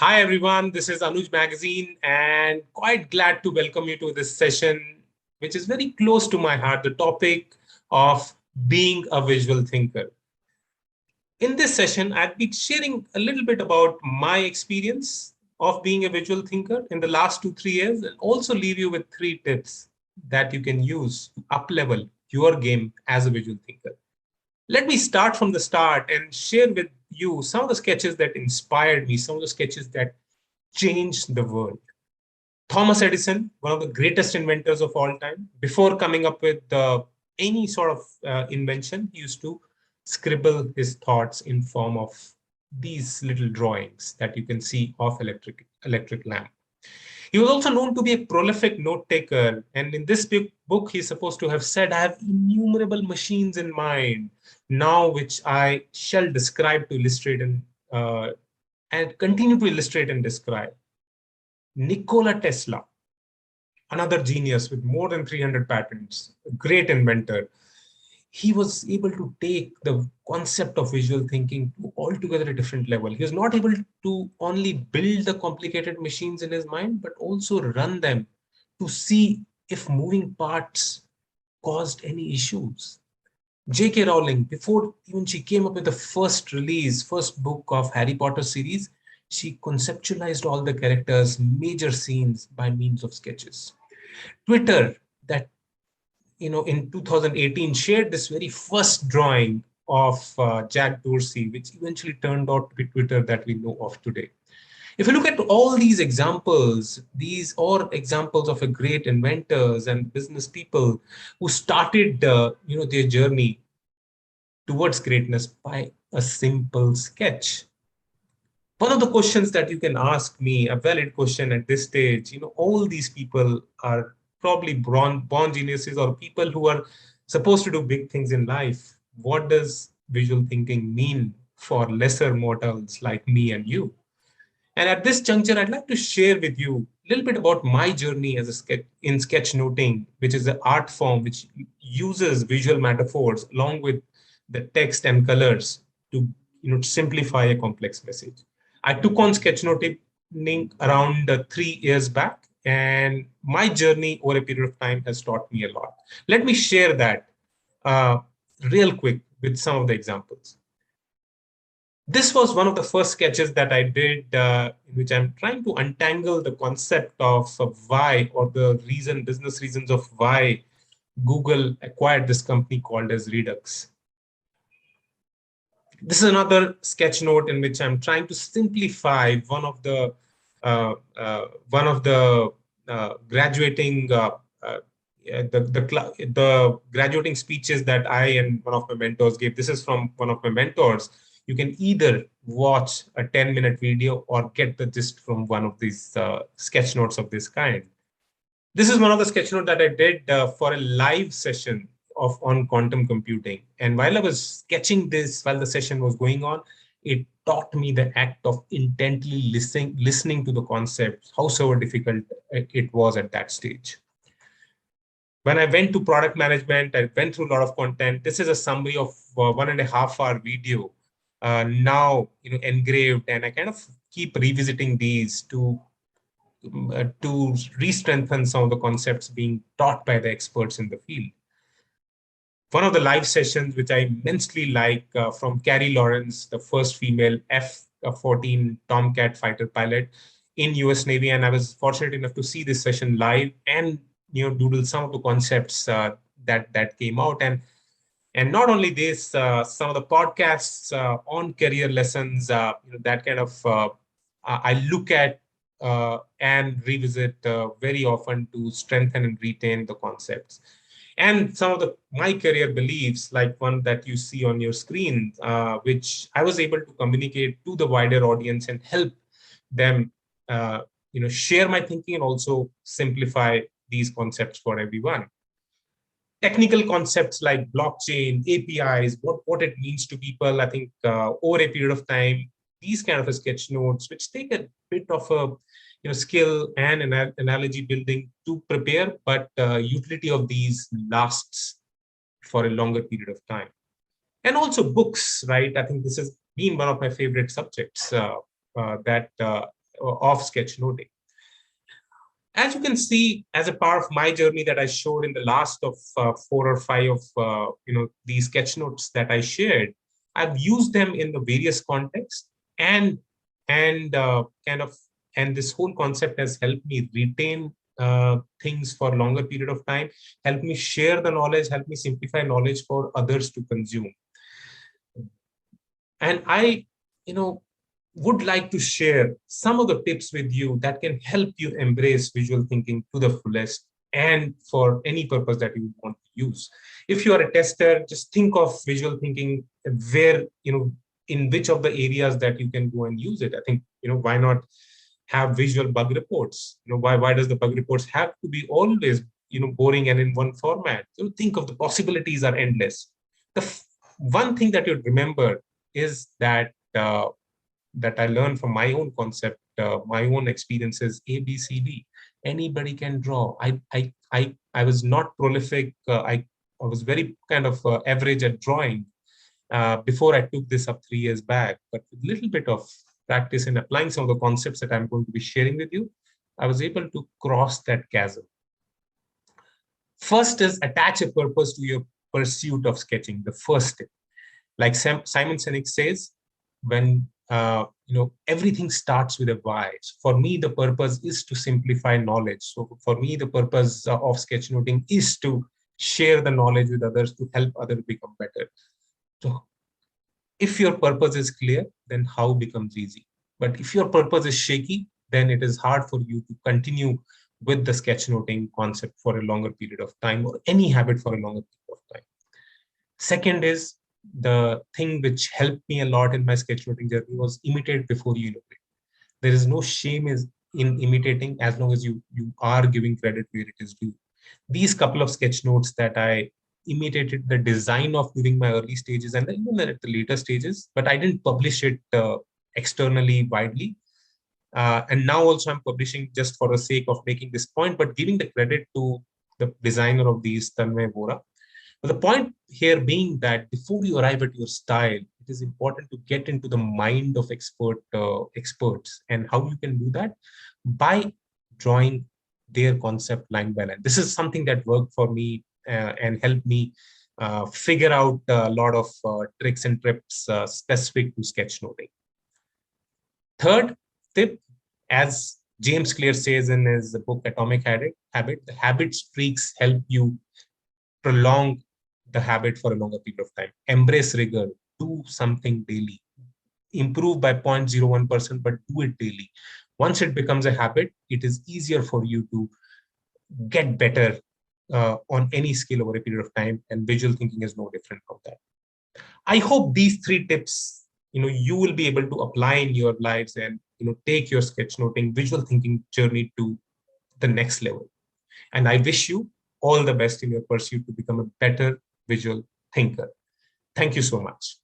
Hi, everyone. This is Anuj Magazine, and quite glad to welcome you to this session, which is very close to my heart, the topic of being a visual thinker. In this session, I'll be sharing a little bit about my experience of being a visual thinker in the last 2, 3 years, and also leave you with 3 tips that you can use to up-level your game as a visual thinker. Let me start from the start and share with you some of the sketches that inspired me, some of the sketches that changed the world. Thomas Edison, one of the greatest inventors of all time, before coming up with any sort of invention, he used to scribble his thoughts in form of these little drawings that you can see of electric lamp. He was also known to be a prolific note taker. And in this book, he's supposed to have said, I have innumerable machines in mind now, which I shall describe to illustrate and continue to illustrate and describe. Nikola Tesla, another genius with more than 300 patents, a great inventor, he was able to take the concept of visual thinking to altogether a different level. He was not able to only build the complicated machines in his mind, but also run them to see if moving parts caused any issues. J.K. Rowling, before even she came up with the first book of Harry Potter series, she conceptualized all the characters, major scenes by means of sketches. Twitter, that in 2018 shared this very first drawing of Jack Dorsey, which eventually turned out to be Twitter that we know of today. If you look at all these examples, these are examples of a great inventors and business people who started their journey towards greatness by a simple sketch. One of the questions that you can ask me, a valid question at this stage, all these people are probably born geniuses or people who are supposed to do big things in life. What does visual thinking mean for lesser mortals like me and you? And at this juncture, I'd like to share with you a little bit about my journey as a sketchnoting, which is an art form which uses visual metaphors along with the text and colors to simplify a complex message. I took on sketchnoting around 3 years back, and my journey over a period of time has taught me a lot. Let me share that uh, real quick with some of the examples. This was one of the first sketches that I did, in which I'm trying to untangle the concept of why, or the business reasons of why Google acquired this company called as Redux. This is another sketch note in which I'm trying to simplify uh, one of the graduating the graduating speeches that I and one of my mentors gave. This is from one of my mentors. You can either watch a 10-minute video or get the gist from one of these sketch notes of this kind. This is one of the sketch notes that I did for a live session on quantum computing. And while I was sketching this, while the session was going on, it taught me the act of intently listening to the concepts, howsoever difficult it was at that stage. When I went to product management, I went through a lot of content. This is a summary of 1.5 hour video, now engraved, and I kind of keep revisiting these to re-strengthen some of the concepts being taught by the experts in the field. One of the live sessions, which I immensely like, from Carrie Lawrence, the first female F-14 Tomcat fighter pilot in US Navy. And I was fortunate enough to see this session live and doodle some of the concepts that came out. And not only this, some of the podcasts on career lessons, that kind of I look at and revisit very often to strengthen and retain the concepts. And some of my career beliefs, like one that you see on your screen, which I was able to communicate to the wider audience and help them, share my thinking and also simplify these concepts for everyone. Technical concepts like blockchain, APIs, what it means to people. I think over a period of time, these kind of sketch notes, which take a bit of a skill and analogy building to prepare, but utility of these lasts for a longer period of time. And also books, right? I think this has been one of my favorite subjects that of sketchnoting. As you can see, as a part of my journey that I showed in the last of 4 or 5 of these sketch notes that I shared, I've used them in the various contexts, and and this whole concept has helped me retain things for a longer period of time, help me share the knowledge, help me simplify knowledge for others to consume. And I, would like to share some of the tips with you that can help you embrace visual thinking to the fullest and for any purpose that you want to use. If you are a tester, just think of visual thinking where, in which of the areas that you can go and use it. I think, why not have visual bug reports? Why does the bug reports have to be always, boring and in one format? So think of the possibilities are endless. One thing that you'd remember is that that I learned from my own concept, my own experiences, A, B, C, D. Anybody can draw. I was not prolific. I was very kind of average at drawing before I took this up 3 years back. But with a little bit of practice and applying some of the concepts that I'm going to be sharing with you, I was able to cross that chasm. First is attach a purpose to your pursuit of sketching, the first step. Like Simon Sinek says, when everything starts with a why. So for me, the purpose is to simplify knowledge. So for me, the purpose of sketchnoting is to share the knowledge with others, to help others become better. So if your purpose is clear, then how becomes easy. But if your purpose is shaky, then it is hard for you to continue with the sketchnoting concept for a longer period of time, or any habit for a longer period of time. Second is, the thing which helped me a lot in my sketchnoting journey was imitate before you innovate. There is no shame in imitating, as long as you are giving credit where it is due. These couple of sketch notes that I imitated the design of during my early stages and even at the later stages, but I didn't publish it externally widely. And now also I'm publishing just for the sake of making this point, but giving the credit to the designer of these, Tanmay Vora. But the point here being that before you arrive at your style, it is important to get into the mind of experts. And how you can do that? By drawing their concept line by line. This is something that worked for me and helped me figure out a lot of tricks and tips specific to sketchnoting. Third tip, as James Clear says in his book Atomic Habit, the habit streaks help you prolong the habit for a longer period of time. Embrace rigor, do something daily. Improve by 0.01%, but do it daily. Once it becomes a habit, it is easier for you to get better on any skill over a period of time, and visual thinking is no different from that. I hope these 3 tips, you will be able to apply in your lives and, take your sketchnoting, visual thinking journey to the next level. And I wish you all the best in your pursuit to become a better visual thinker. Thank you so much.